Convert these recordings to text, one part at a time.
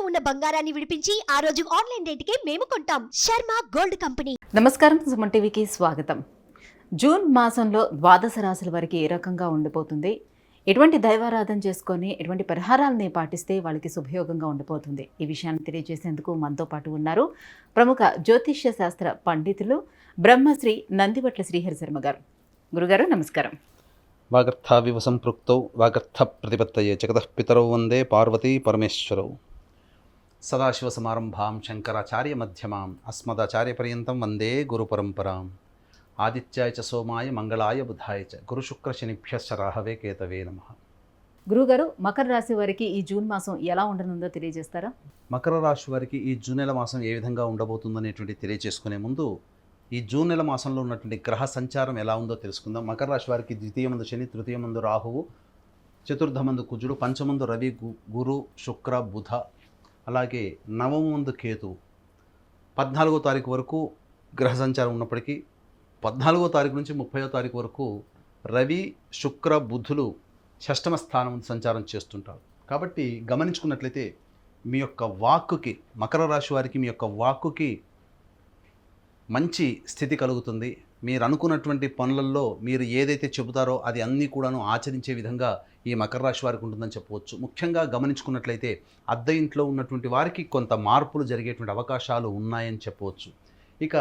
ఉన్న బంగారాన్ని విడిపించి ఆ రోజు ఆన్లైన్ రేటుకే మేము కొంటాం. Sharma gold company. నమస్కారం, సుమన్ టీవీకి స్వాగతం. జూన్ మాసంలో ద్వాదశ రాశుల వారికి ఏ రకంగా ఉండిపోతుంది, ఎటువంటి దైవారాధన చేసుకొని ఎటువంటి పరిహారాలని పాటిస్తే వాళ్ళకి శుభయోగంగా ఉండిపోతుంది, ఈ విషయాన్ని తెలియజేసేందుకు మనతో పాటు ఉన్నారు ప్రముఖ జ్యోతిష్య శాస్త్ర పండితులు బ్రహ్మశ్రీ నందివట్ల శ్రీహరి శర్మ గారు. గురుగారు నమస్కారం. వాగర్థావివ సంపృక్తౌ వాగర్థ ప్రతిపత్తయే జగతః పితరౌ వందే పార్వతీ పరమేశ్వరౌ. సదాశివసమారంభాం శంకరాచార్య మధ్యమాం అస్మదాచార్యపర్యంతం వందే గురుపరంపరాం. ఆదిత్యాయ చ సోమాయ మంగళాయ బుధాయ చ గురుశుక్రశనిభ్యశ్చ రాహవే కేతవే నమః. గురుగారు, మకర రాశి వారికి ఈ జూన్ మాసం ఎలా ఉండనుందో తెలియజేస్తారా? మకర రాశి వారికి ఈ జూన్ నెల మాసం ఏ విధంగా ఉండబోతుందనేటువంటి తెలియజేసుకునే ముందు ఈ జూన్ నెల మాసంలో ఉన్నటువంటి గ్రహ సంచారం ఎలా ఉందో తెలుసుకుందాం. మకర రాశి వారికి ద్వితీయమందు శని, తృతీయమందు రాహువు, చతుర్థమందు కుజుడు, పంచమందు రవి, గురు, శుక్ర, బుధ, అలాగే నవమందు కేతు. 14వ తారీఖు వరకు గ్రహ సంచారం ఉన్నప్పటికీ 14వ తారీఖు నుంచి 30వ తారీఖు వరకు రవి, శుక్ర, బుధులు షష్టమ స్థానం సంచారం చేస్తుంటారు. కాబట్టి గమనించుకున్నట్లయితే మీ యొక్క వాక్కుకి, మకర రాశి వారికి మీ యొక్క వాక్కుకి మంచి స్థితి కలుగుతుంది. మీరు అనుకున్నటువంటి పనులలో మీరు ఏదైతే చెబుతారో అది అన్నీ కూడాను ఆచరించే విధంగా ఈ మకర రాశి వారికి ఉంటుందని చెప్పవచ్చు. ముఖ్యంగా గమనించుకున్నట్లయితే అద్దె ఇంట్లో ఉన్నటువంటి వారికి కొంత మార్పులు జరిగేటువంటి అవకాశాలు ఉన్నాయని చెప్పవచ్చు. ఇక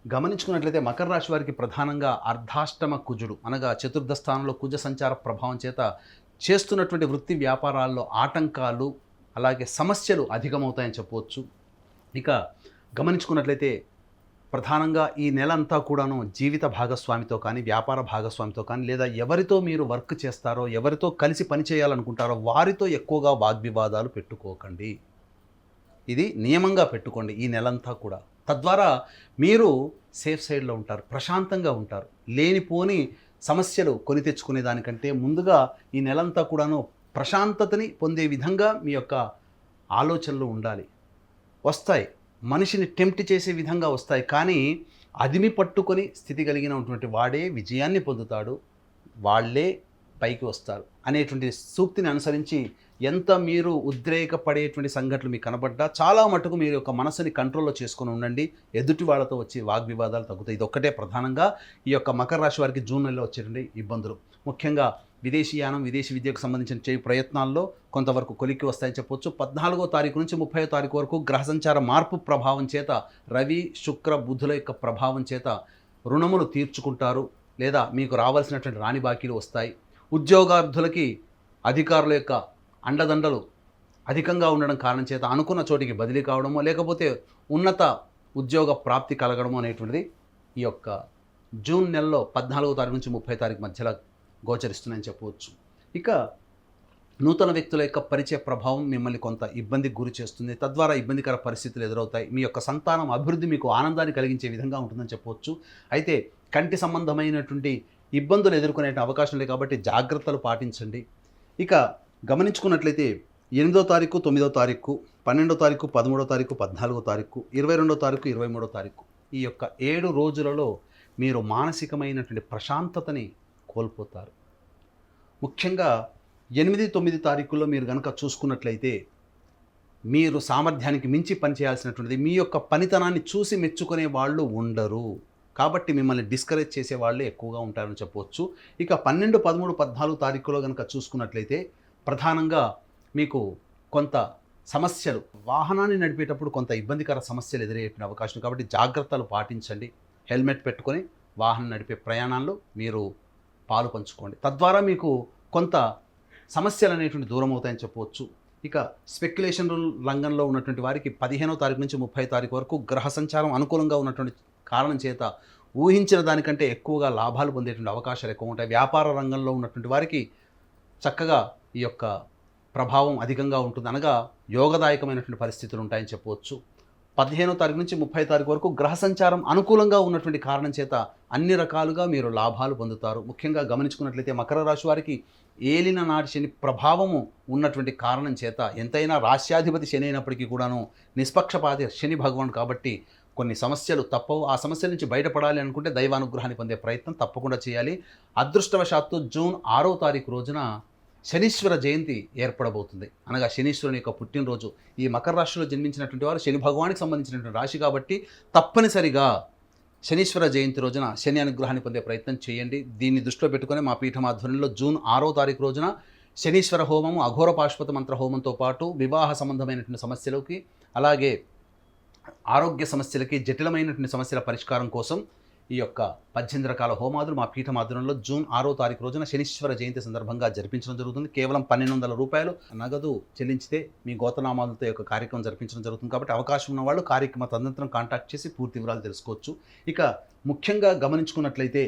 గమనించుకున్నట్లయితే మకర రాశి వారికి ప్రధానంగా అర్ధాష్టమ కుజుడు అనగా చతుర్థ స్థానంలో కుజ సంచార ప్రభావం చేత చేస్తున్నటువంటి వృత్తి వ్యాపారాల్లో ఆటంకాలు అలాగే సమస్యలు అధికమవుతాయని చెప్పవచ్చు. ఇక గమనించుకున్నట్లయితే ప్రధానంగా ఈ నెల అంతా కూడాను జీవిత భాగస్వామితో కానీ, వ్యాపార భాగస్వామితో కానీ, లేదా ఎవరితో మీరు వర్క్ చేస్తారో, ఎవరితో కలిసి పనిచేయాలనుకుంటారో వారితో ఎక్కువగా వాగ్వివాదాలు పెట్టుకోకండి. ఇది నియమంగా పెట్టుకోండి ఈ నెలంతా కూడా. తద్వారా మీరు సేఫ్ సైడ్లో ఉంటారు, ప్రశాంతంగా ఉంటారు. లేనిపోని సమస్యలు కొని తెచ్చుకునే దానికంటే ముందుగా ఈ నెలంతా కూడాను ప్రశాంతతని పొందే విధంగా మీ యొక్క ఆలోచనలు ఉండాలి. వస్తాయి, మనిషిని టెంప్ట్ చేసే విధంగా వస్తాయి, కానీ అదిమి పట్టుకొని స్థితి కలిగినటువంటి వాడే విజయాన్ని పొందుతాడు, వాళ్ళే పైకి వస్తారు అనేటువంటి సూక్తిని అనుసరించి ఎంత మీరు ఉద్రేకపడేటువంటి సంఘటనలు మీకు కనబడ్డా చాలా మటుకు మీరు యొక్క మనసుని కంట్రోల్లో చేసుకొని ఉండండి. ఎదుటి వాళ్ళతో వచ్చి వాగ్వివాదాలు తగ్గుతాయి. ఇది ఒక్కటే ప్రధానంగా ఈ యొక్క మకర రాశి వారికి జూన్ నెలలో వచ్చేటువంటి ఇబ్బందులు. ముఖ్యంగా విదేశీయానం, విదేశీ విద్యకు సంబంధించిన చేయ ప్రయత్నాల్లో కొంతవరకు కొలిక్కి వస్తాయని చెప్పొచ్చు. 14వ తారీఖు నుంచి 30వ తారీఖు వరకు గ్రహ సంచార మార్పు ప్రభావం చేత, రవి, శుక్ర, బుధుల యొక్క ప్రభావం చేత రుణములు తీర్చుకుంటారు, లేదా మీకు రావాల్సినటువంటి రాణి బాకీలు వస్తాయి. ఉద్యోగార్థులకి అధికారుల యొక్క అండదండలు అధికంగా ఉండడం కారణం చేత అనుకున్న చోటికి బదిలీ కావడమో, లేకపోతే ఉన్నత ఉద్యోగ ప్రాప్తి కలగడమో అనేటువంటిది ఈ యొక్క జూన్ నెలలో 14వ తారీఖు నుంచి 30వ తారీఖు మధ్యలో గోచరిస్తుందని చెప్పవచ్చు. ఇక నూతన వ్యక్తుల యొక్క పరిచయ ప్రభావం మిమ్మల్ని కొంత ఇబ్బందికి గురి చేస్తుంది. తద్వారా ఇబ్బందికర పరిస్థితులు ఎదురవుతాయి. మీ యొక్క సంతానం అభివృద్ధి మీకు ఆనందాన్ని కలిగించే విధంగా ఉంటుందని చెప్పవచ్చు. అయితే కంటి సంబంధమైనటువంటి ఇబ్బందులు ఎదుర్కొనే అవకాశం లేదు, కాబట్టి జాగ్రత్తలు పాటించండి. ఇక గమనించుకున్నట్లయితే 8వ తారీఖు, 9వ తారీఖు, 12వ తారీఖు, 13వ తారీఖు, 14వ తారీఖు, 22వ తారీఖు, 23వ తారీఖు, ఈ యొక్క 7 రోజులలో మీరు మానసికమైనటువంటి ప్రశాంతతని కోల్పోతారు. ముఖ్యంగా 8, 9 తారీఖుల్లో మీరు కనుక చూసుకున్నట్లయితే మీరు సామర్థ్యానికి మించి పనిచేయాల్సినటువంటిది, మీ యొక్క పనితనాన్ని చూసి మెచ్చుకునే వాళ్ళు ఉండరు, కాబట్టి మిమ్మల్ని డిస్కరేజ్ చేసే వాళ్ళే ఎక్కువగా ఉంటారని చెప్పవచ్చు. ఇక 12, 13, 14 తారీఖులో కనుక చూసుకున్నట్లయితే ప్రధానంగా మీకు కొంత సమస్యలు, వాహనాన్ని నడిపేటప్పుడు కొంత ఇబ్బందికర సమస్యలు ఎదురయ్యే అవకాశం, కాబట్టి జాగ్రత్తలు పాటించండి. హెల్మెట్ పెట్టుకొని వాహనం నడిపే ప్రయాణాల్లో మీరు పాలు పంచుకోండి. తద్వారా మీకు కొంత సమస్యలు అనేటువంటి దూరం అవుతాయని చెప్పవచ్చు. ఇక స్పెక్యులేషన్ రంగంలో ఉన్నటువంటి వారికి 15వ తారీఖు నుంచి 30వ తారీఖు వరకు గ్రహ సంచారం అనుకూలంగా ఉన్నటువంటి కారణం చేత ఊహించిన దానికంటే ఎక్కువగా లాభాలు పొందేటువంటి అవకాశాలు ఎక్కువ ఉంటాయి. వ్యాపార రంగంలో ఉన్నటువంటి వారికి చక్కగా ఈ యొక్క ప్రభావం అధికంగా ఉంటుంది, అనగా యోగదాయకమైనటువంటి పరిస్థితులు ఉంటాయని చెప్పవచ్చు. 15వ తారీఖు నుంచి 30వ తారీఖు వరకు గ్రహ సంచారం అనుకూలంగా ఉన్నటువంటి కారణం చేత అన్ని రకాలుగా మీరు లాభాలు పొందుతారు. ముఖ్యంగా గమనించుకున్నట్లయితే మకర రాశి వారికి ఏలిన నాటి శని ప్రభావము ఉన్నటువంటి కారణం చేత, ఎంతైనా రాశ్యాధిపతి శని అయినప్పటికీ కూడాను నిష్పక్షపాతి శని భగవాన్ కాబట్టి కొన్ని సమస్యలు తప్పవు. ఆ సమస్యల నుంచి బయటపడాలి అనుకుంటే దైవానుగ్రహాన్ని పొందే ప్రయత్నం తప్పకుండా చేయాలి. అదృష్టవశాత్తు జూన్ 6వ తారీఖు రోజున శనీశ్వర జయంతి ఏర్పడబోతుంది. అనగా శనీశ్వరుని యొక్క పుట్టినరోజు. ఈ మకర రాశిలో జన్మించినటువంటి వారు శని భగవానికి సంబంధించినటువంటి రాశి కాబట్టి తప్పనిసరిగా శనీశ్వర జయంతి రోజున శని అనుగ్రహాన్ని పొందే ప్రయత్నం చేయండి. దీన్ని దృష్టిలో పెట్టుకొని మా పీఠం ఆధ్వర్యంలో జూన్ 6వ తారీఖు రోజున శనీశ్వర హోమము, అఘోర పాశుపత మంత్ర హోమంతో పాటు వివాహ సంబంధమైనటువంటి సమస్యలకి, అలాగే ఆరోగ్య సమస్యలకి, జటిలమైనటువంటి సమస్యల పరిష్కారం కోసం ఈ యొక్క 18 రకాల హోమాదులు మా పీఠం ఆధ్వర్యంలో జూన్ 6వ తారీఖు రోజున శనీశ్వర జయంతి సందర్భంగా జరిపించడం జరుగుతుంది. కేవలం 1200 రూపాయలు నగదు చెల్లించితే మీ గోతనామాలతో యొక్క కార్యక్రమం జరిపించడం జరుగుతుంది. కాబట్టి అవకాశం ఉన్న వాళ్ళు కార్యక్రమ తదనంతరం కాంటాక్ట్ చేసి పూర్తి వివరాలు తెలుసుకోవచ్చు. ఇక ముఖ్యంగా గమనించుకున్నట్లయితే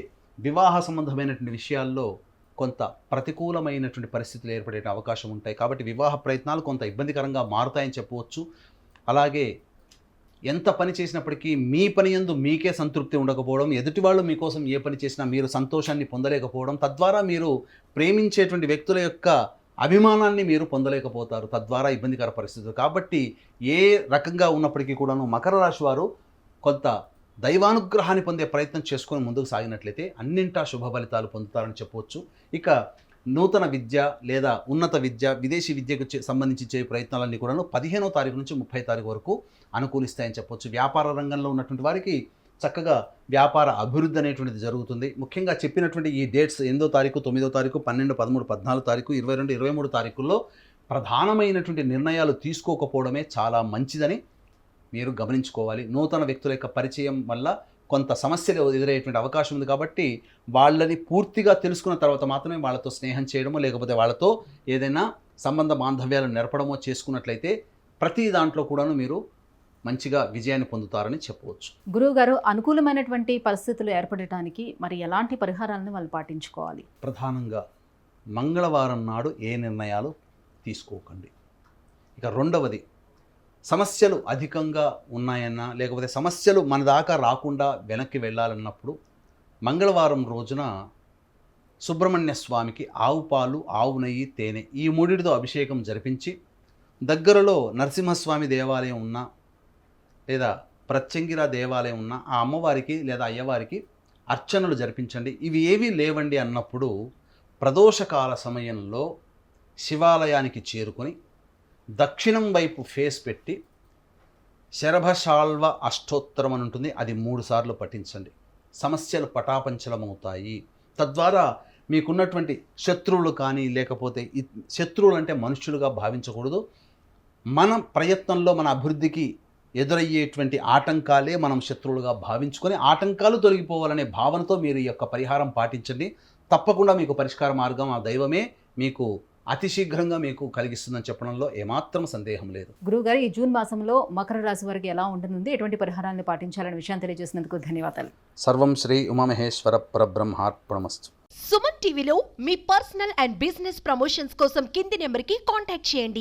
వివాహ సంబంధమైనటువంటి విషయాల్లో కొంత ప్రతికూలమైనటువంటి పరిస్థితులు ఏర్పడే అవకాశం ఉంటాయి. కాబట్టి వివాహ ప్రయత్నాలు కొంత ఇబ్బందికరంగా మారుతాయని చెప్పవచ్చు. అలాగే ఎంత పని చేసినప్పటికీ మీ పని యందు మీకే సంతృప్తి ఉండకపోవడం, ఎదుటి వాళ్ళు మీకోసం ఏ పని చేసినా మీరు సంతోషాన్ని పొందలేకపోవడం, తద్వారా మీరు ప్రేమించేటువంటి వ్యక్తుల యొక్క అభిమానాన్ని మీరు పొందలేకపోతారు, తద్వారా ఇబ్బందికర పరిస్థితులు. కాబట్టి ఏ రకంగా ఉన్నప్పటికీ కూడాను మకర రాశి వారు కొంత దైవానుగ్రహాన్ని పొందే ప్రయత్నం చేసుకొని ముందుకు సాగినట్లయితే అన్నింటా శుభ ఫలితాలు పొందుతారని చెప్పవచ్చు. ఇక నూతన విద్య లేదా ఉన్నత విద్య, విదేశీ విద్యకు సంబంధించి చేసే ప్రయత్నాలన్నీ కూడాను 15వ తారీఖు నుంచి 30వ తారీఖు వరకు అనుకూలిస్తాయని చెప్పవచ్చు. వ్యాపార రంగంలో ఉన్నటువంటి వారికి చక్కగా వ్యాపార అభివృద్ధి అనేటువంటిది జరుగుతుంది. ముఖ్యంగా చెప్పినటువంటి ఈ డేట్స్ 8వ తారీఖు, 9వ తారీఖు, 12, 13, 14 తారీఖు, 22, 23 తారీఖుల్లో ప్రధానమైనటువంటి నిర్ణయాలు తీసుకోకపోవడమే చాలా మంచిదని మీరు గమనించుకోవాలి. నూతన వ్యక్తుల యొక్క పరిచయం వల్ల కొంత సమస్యలు ఎదురయ్యేటువంటి అవకాశం ఉంది. కాబట్టి వాళ్ళని పూర్తిగా తెలుసుకున్న తర్వాత మాత్రమే వాళ్ళతో స్నేహం చేయడమో, లేకపోతే వాళ్ళతో ఏదైనా సంబంధ బాంధవ్యాలు నెరపడమో చేసుకున్నట్లయితే ప్రతి దాంట్లో కూడాను మీరు మంచిగా విజయాన్ని పొందుతారని చెప్పవచ్చు. గురువు గారు, అనుకూలమైనటువంటి పరిస్థితులు ఏర్పడటానికి మరి ఎలాంటి పరిహారాలను వాళ్ళు పాటించుకోవాలి? ప్రధానంగా మంగళవారం నాడు ఏ నిర్ణయాలు తీసుకోకండి. ఇక రెండవది, సమస్యలు అధికంగా ఉన్నాయన్నా, లేకపోతే సమస్యలు మన దాకా రాకుండా వెనక్కి వెళ్ళాలన్నప్పుడు మంగళవారం రోజున సుబ్రహ్మణ్య స్వామికి ఆవు పాలు, ఆవు నెయ్యి, తేనె ఈ మూడిటితో అభిషేకం జరిపించి దగ్గరలో నరసింహస్వామి దేవాలయం ఉన్నా లేదా ప్రత్యంగిర దేవాలయం ఉన్న ఆ అమ్మవారికి లేదా అయ్యవారికి అర్చనలు జరిపించండి. ఇవి ఏవీ లేవండి అన్నప్పుడు ప్రదోషకాల సమయంలో శివాలయానికి చేరుకొని దక్షిణం వైపు ఫేస్ పెట్టి శరభశాల్వ అష్టోత్తరం అని ఉంటుంది, అది 3 సార్లు పఠించండి. సమస్యలు పటాపంచలమవుతాయి. తద్వారా మీకున్నటువంటి శత్రువులు కానీ, లేకపోతే శత్రువులు అంటే మనుష్యులుగా భావించకూడదు. మన ప్రయత్నంలో మన అభివృద్ధికి ఎదురయ్యేటువంటి ఆటంకాలే మనం శత్రువులుగా భావించుకొని ఆటంకాలు తొలగిపోవాలనే భావనతో మీరు ఈ యొక్క పరిహారం పాటించండి. తప్పకుండా మీకు పరిష్కార మార్గం ఆ దైవమే మీకు అతి శీఘ్రంగా మీకు కలిగిస్తుందని చెప్పడంలో ఏమాత్రం సందేహం లేదు. గురువుగారు, ఈ జూన్ మాసంలో మకర రాశి వారికి ఎలా ఉంటుంది, ఎటువంటి పరిహారాలను పాటించాలనే విషయాన్ని తెలియజేసినందుకు ధన్యవాదాలు. సర్వం శ్రీ ఉమామహేశ్వర పరబ్రహ్మార్పణమస్తు. సుమన్ టీవీలో మీ పర్సనల్ అండ్ బిజినెస్ ప్రమోషన్స్ కోసం కింది నెంబర్కి కాంటాక్ట్ చేయండి.